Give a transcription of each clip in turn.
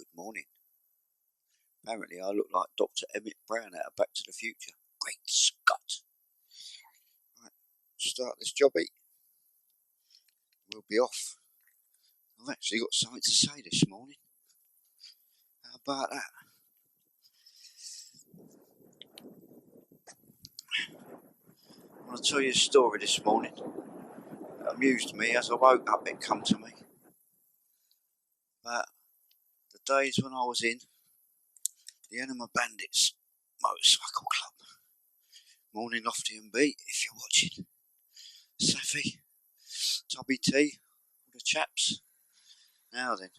Good morning. Apparently I look like Dr. Emmett Brown out of Back to the Future. Great Scott. Right, start this jobby. We'll be off. I've actually got something to say this morning. How about that? I want to tell you a story this morning that amused me as I woke up. It come to me about the days when I was in the Enema Bandits Motorcycle Club. Morning, Lofty and B, if you're watching. Safi, Tubby T, all the chaps. Now then,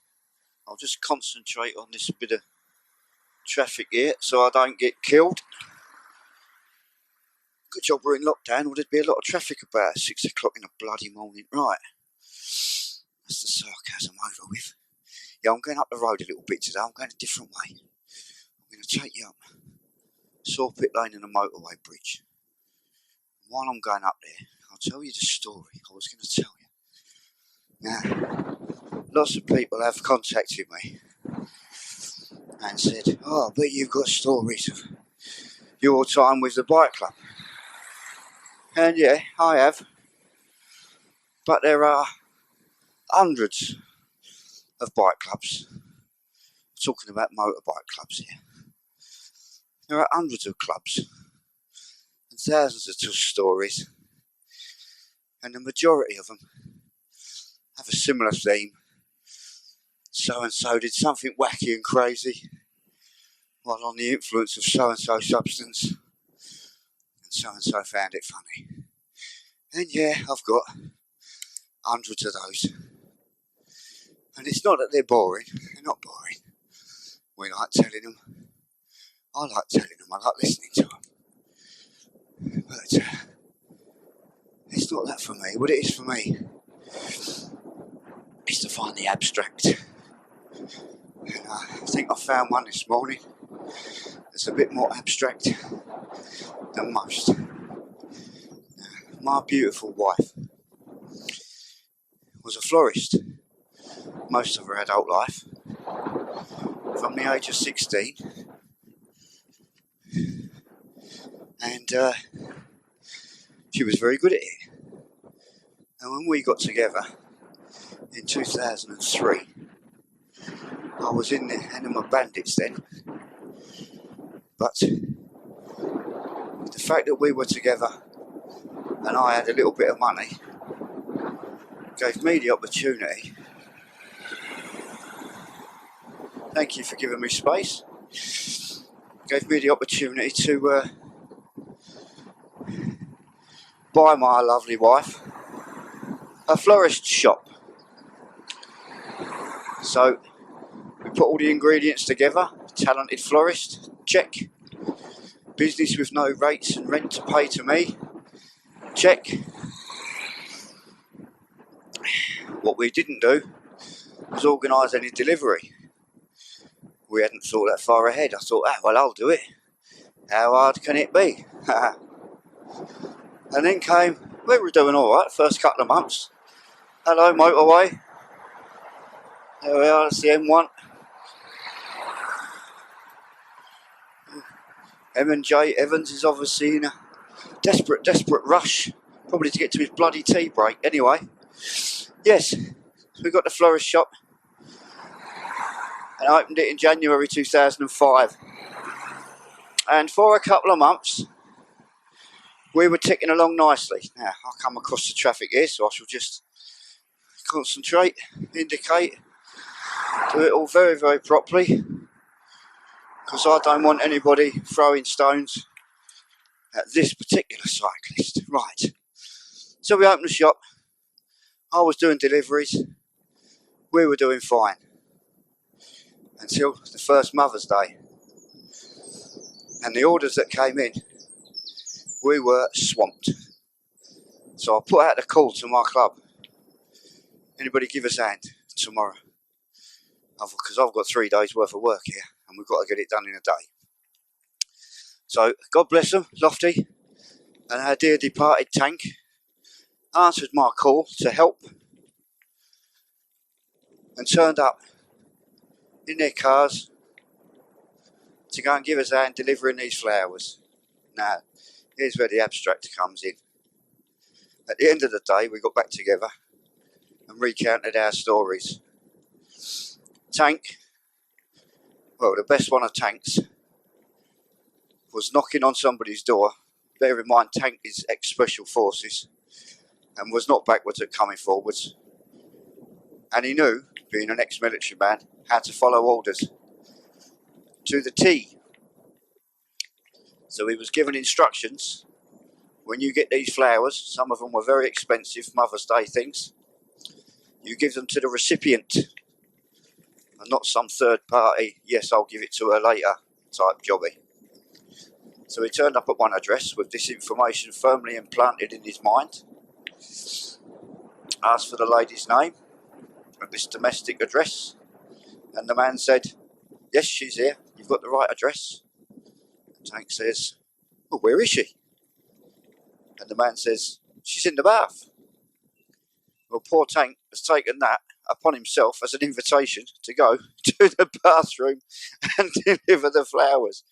I'll just concentrate on this bit of traffic here so I don't get killed. Good job we're in lockdown, or there'd be a lot of traffic about 6 o'clock in the bloody morning. Right, that's the sarcasm over with. Yeah, I'm going up the road a little bit today. I'm going a different way. I'm going to take you up Sawpit Lane and the motorway bridge. While I'm going up there, I'll tell you the story I was going to tell you. Now, lots of people have contacted me and said, "Oh, I bet you've got stories of your time with the bike club." And yeah, I have. But there are hundreds of bike clubs. I'm talking about motorbike clubs here. There are hundreds of clubs and thousands of stories, and the majority of them have a similar theme. So and so did something wacky and crazy while on the influence of so and so substance, and so found it funny. And yeah, I've got hundreds of those. And it's not that they're boring. They're not boring. We like telling them. I like telling them. I like listening to them. But it's not that for me. What it is for me is to find the abstract. And I think I found one this morning that's a bit more abstract than most. My beautiful wife was a florist most of her adult life, from the age of 16, and she was very good at it. And when we got together in 2003, I was in the Enema Bandits then, but the fact that we were together and I had a little bit of money gave me the opportunity. Thank you for giving me space. Gave me the opportunity to buy my lovely wife a florist shop. So we put all the ingredients together. Talented florist, check. Business with no rates and rent to pay to me, check. What we didn't do was organise any delivery. We hadn't thought that far ahead. I thought, well, I'll do it. How hard can it be? And then came, we were doing all right first couple of months. Hello, motorway. There we are, that's the M1. M&J Evans is obviously in a desperate rush, probably to get to his bloody tea break. Anyway, yes, we got the florist shop and I opened it in January 2005. And for a couple of months, we were ticking along nicely. Now, I come across the traffic here, so I shall just concentrate, indicate, do it all very, very properly, because I don't want anybody throwing stones at this particular cyclist. Right, so we opened the shop. I was doing deliveries. We were doing fine until the first Mother's Day. And the orders that came in, we were swamped. So I put out a call to my club. Anybody give us a hand tomorrow? Because I've got 3 days worth of work here and we've got to get it done in a day. So God bless them, Lofty and our dear departed Tank answered my call to help and turned up in their cars to go and give us a hand delivering these flowers. Now, here's where the abstract comes in. At the end of the day, we got back together and recounted our stories. Tank, well, the best one of Tank's was knocking on somebody's door. Bear in mind, Tank is ex-Special Forces and was not backwards at coming forwards. And he knew, being an ex-military man, how to follow orders to the T. So he was given instructions. When you get these flowers, some of them were very expensive Mother's Day things, you give them to the recipient and not some third party, yes, I'll give it to her later type jobby. So he turned up at one address with this information firmly implanted in his mind, asked for the lady's name at this domestic address, and the man said, yes, she's here, you've got the right address. And Tank says, well, where is she? And the man says, she's in the bath. Well, poor Tank has taken that upon himself as an invitation to go to the bathroom and deliver the flowers.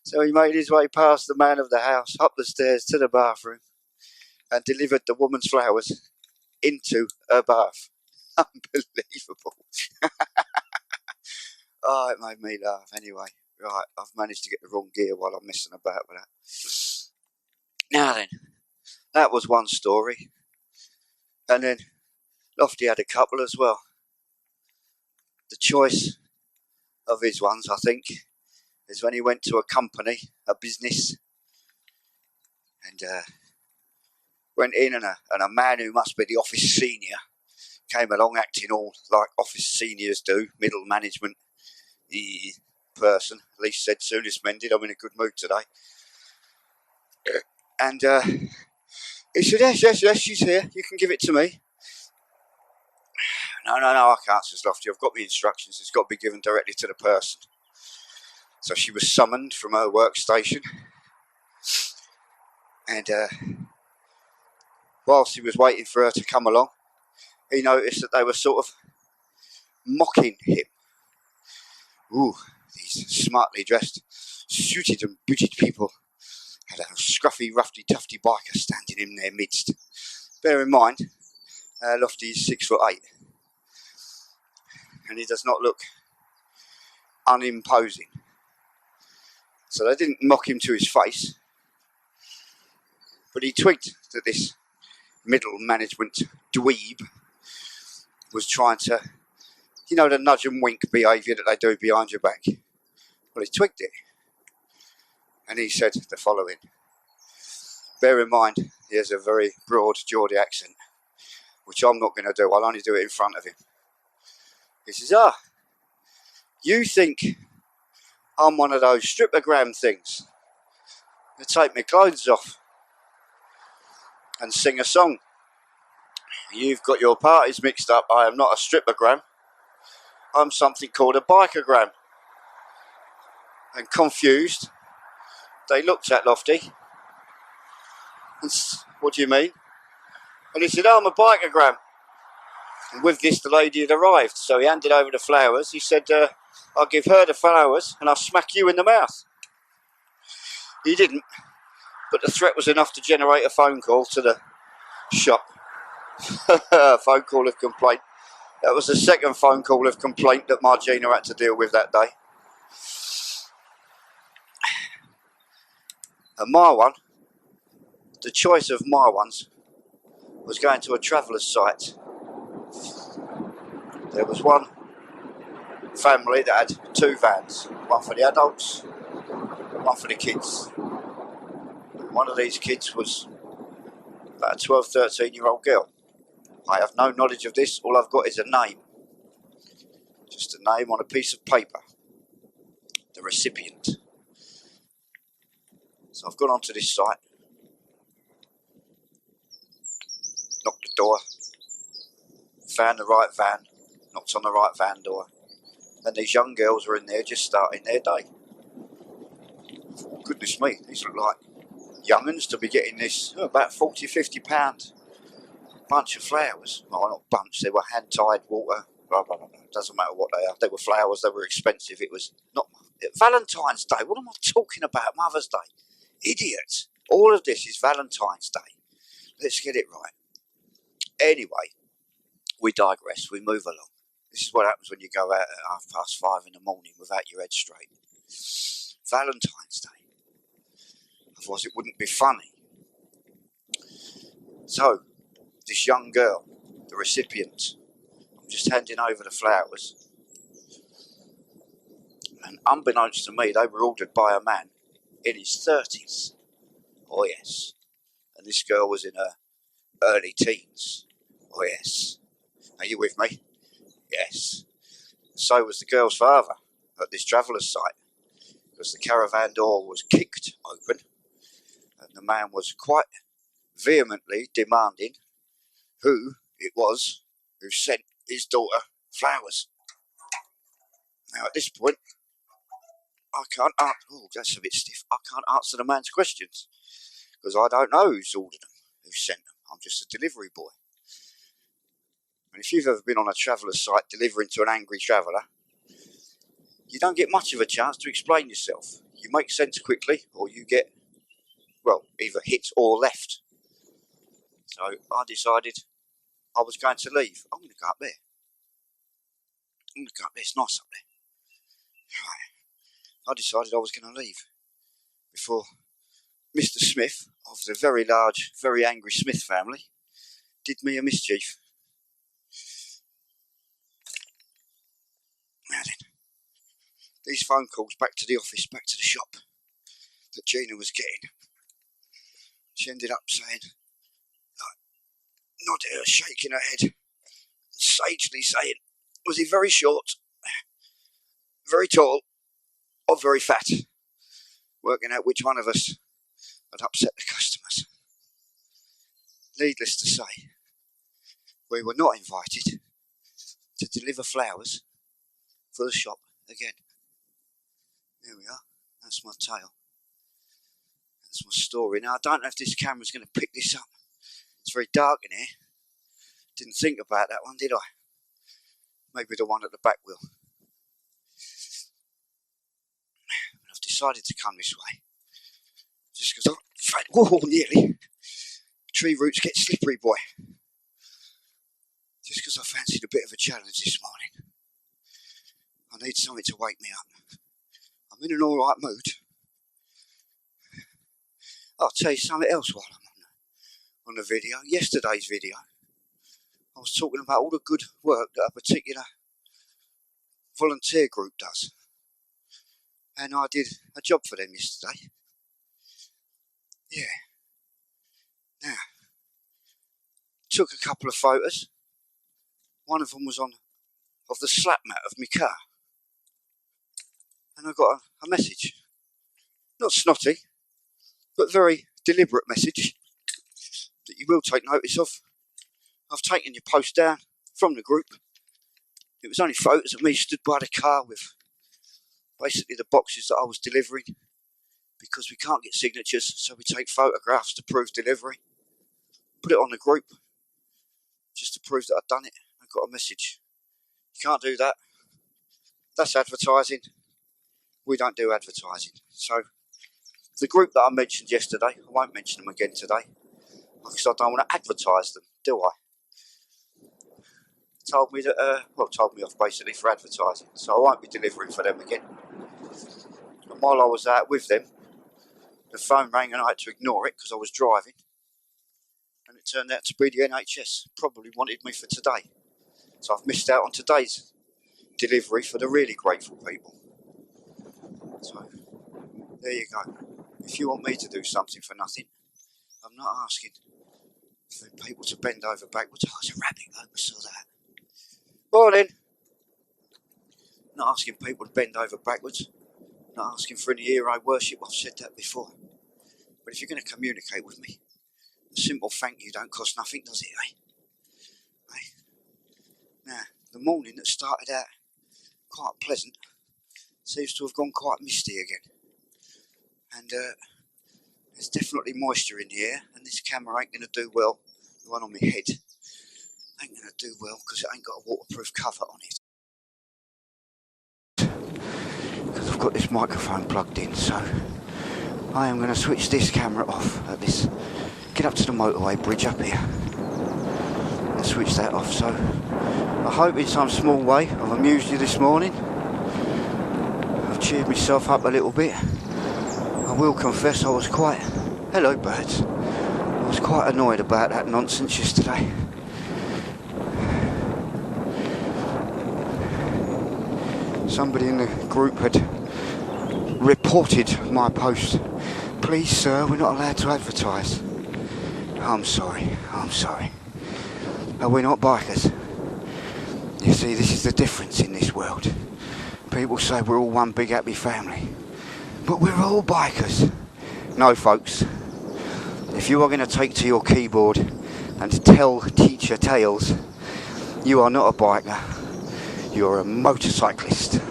So he made his way past the man of the house, up the stairs to the bathroom, and delivered the woman's flowers into her bath. Unbelievable. Oh, it made me laugh anyway. Right, I've managed to get the wrong gear while I'm messing about with that. Now then, that was one story. And then Lofty had a couple as well. The choice of his ones, I think, is when he went to a company, a business, and went in, and a man who must be the office senior came along acting all like office seniors do, middle management person. At least said, soon as mended, I'm in a good mood today. And he said, yes, she's here, you can give it to me. No, I can't, says Lofty, I've got the instructions, it's got to be given directly to the person. So she was summoned from her workstation, and whilst he was waiting for her to come along, he noticed that they were sort of mocking him. Ooh, these smartly dressed, suited and booted people had a scruffy, roughy, tufty biker standing in their midst. Bear in mind, Lofty is 6'8", and he does not look unimposing. So they didn't mock him to his face, but he twigged that this middle management dweeb was trying to, you know, the nudge and wink behaviour that they do behind your back. Well, he twigged it, and he said the following. Bear in mind, he has a very broad Geordie accent, which I'm not going to do, I'll only do it in front of him. He says, you think I'm one of those strippergram things that take my clothes off and sing a song? You've got your parties mixed up. I am not a strippergram. I'm something called a bikergram. And confused, they looked at Lofty and what do you mean? And he said, I'm a bikergram. And with this, the lady had arrived. So he handed over the flowers. He said, I'll give her the flowers and I'll smack you in the mouth. He didn't, but the threat was enough to generate a phone call to the shop. A phone call of complaint. That was the second phone call of complaint that Margina had to deal with that day. And my one, the choice of my ones, was going to a traveller's site. There was one family that had two vans, one for the adults, one for the kids. One of these kids was about a 12, 13-year-old girl. I have no knowledge of this, all I've got is a name. Just a name on a piece of paper. The recipient. So I've gone onto this site, knocked the door, found the right van, knocked on the right van door, and these young girls were in there just starting their day. Goodness me, these look like young'uns to be getting this, about 40, 50 pound bunch of flowers. Well, not bunch, they were hand-tied water blah, blah, blah, blah. Doesn't matter what they are. They were flowers, they were expensive. It was not Valentine's Day. What am I talking about? Mother's Day. Idiot. All of this is Valentine's Day. Let's get it right. Anyway, we digress. We move along. This is what happens when you go out at 5:30 in the morning without your head straight. Valentine's Day. Otherwise it wouldn't be funny. So, this young girl, the recipient, I'm just handing over the flowers. And unbeknownst to me, they were ordered by a man in his 30s. Oh yes. And this girl was in her early teens. Oh yes. Are you with me? Yes. So was the girl's father at this traveller's site, because the caravan door was kicked open and the man was quite vehemently demanding who it was who sent his daughter flowers. Now at this point, I can't answer. Oh, that's a bit stiff. I can't answer the man's questions because I don't know who's ordered them, who sent them. I'm just a delivery boy. And if you've ever been on a traveller's site delivering to an angry traveller, you don't get much of a chance to explain yourself. You make sense quickly, or you get, well, either hit or left. So I decided I was going to leave. I'm going to go up there. I'm going to go up there. It's nice up there. Right. I decided I was going to leave before Mr. Smith of the very large, very angry Smith family did me a mischief. Now then, these phone calls back to the office, back to the shop that Gina was getting. She ended up saying, nodding her, shaking her head, sagely saying, was he very short, very tall, or very fat? Working out which one of us had upset the customers. Needless to say, we were not invited to deliver flowers for the shop again. There we are. That's my tale. That's my story. Now, I don't know if this camera's going to pick this up. It's very dark in here. Didn't think about that one, did I? Maybe the one at the back will. But I've decided to come this way. Just because nearly. Tree roots get slippery, boy. Just because I fancied a bit of a challenge this morning. I need something to wake me up. I'm in an alright mood. I'll tell you something else while I'm on the video. Yesterday's video, I was talking about all the good work that a particular volunteer group does. And I did a job for them yesterday. Yeah. Now, took a couple of photos. One of them was of the slap mat of my car. And I got a message. Not snotty, but very deliberate message that you will take notice of. I've taken your post down from the group. It was only photos of me stood by the car with basically the boxes that I was delivering, because we can't get signatures, so we take photographs to prove delivery. Put it on the group just to prove that I've done it. I got a message. You can't do that. That's advertising. We don't do advertising. So the group that I mentioned yesterday, I won't mention them again today because I don't want to advertise them, do I? Told me off basically for advertising, so I won't be delivering for them again. And while I was out with them, the phone rang and I had to ignore it because I was driving, and it turned out to be the NHS. Probably wanted me for today, so I've missed out on today's delivery for the really grateful people. So there you go. If you want me to do something for nothing, I'm not asking for people to bend over backwards. Oh, it's a rabbit, I saw that. Morning. Not asking people to bend over backwards. Not asking for any hero worship. I've said that before. But if you're going to communicate with me, a simple thank you don't cost nothing, does it, eh? Now, the morning that started out quite pleasant seems to have gone quite misty again. And there's definitely moisture in the air, and this camera ain't going to do well, the one on my head. Ain't going to do well because it ain't got a waterproof cover on it. Because I've got this microphone plugged in, so I am going to switch this camera off at this. Get up to the motorway bridge up here and switch that off. So I hope in some small way I've amused you this morning. I've cheered myself up a little bit. I will confess I was quite... Hello birds. I was quite annoyed about that nonsense yesterday. Somebody in the group had reported my post. Please sir, we're not allowed to advertise. I'm sorry. Are we not bikers? You see, this is the difference in this world. People say we're all one big happy family, but we're all bikers. No folks, if you are going to take to your keyboard and teach your tales, you are not a biker. You're a motorcyclist,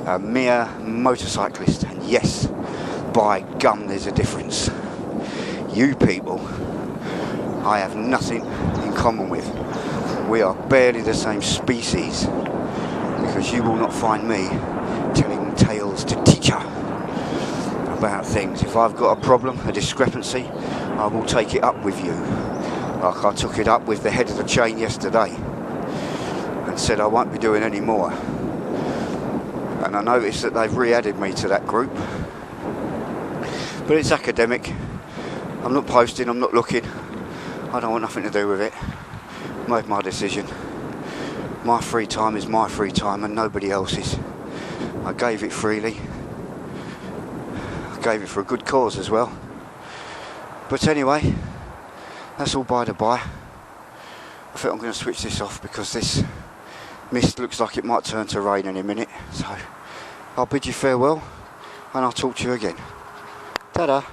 a mere motorcyclist, and yes, by gum there's a difference. You people, I have nothing in common with. We are barely the same species, because you will not find me telling tales to teacher about things. If I've got a problem, a discrepancy, I will take it up with you, like I took it up with the head of the chain yesterday and said I won't be doing any more. And I noticed that they've re-added me to that group, but it's academic. I'm not posting, I'm not looking. I don't want nothing to do with it. Made my decision. My free time is my free time and nobody else's. I gave it freely. I gave it for a good cause as well. But anyway, that's all by the by. I think I'm going to switch this off because this mist looks like it might turn to rain in a minute. So I'll bid you farewell and I'll talk to you again. Ta-da!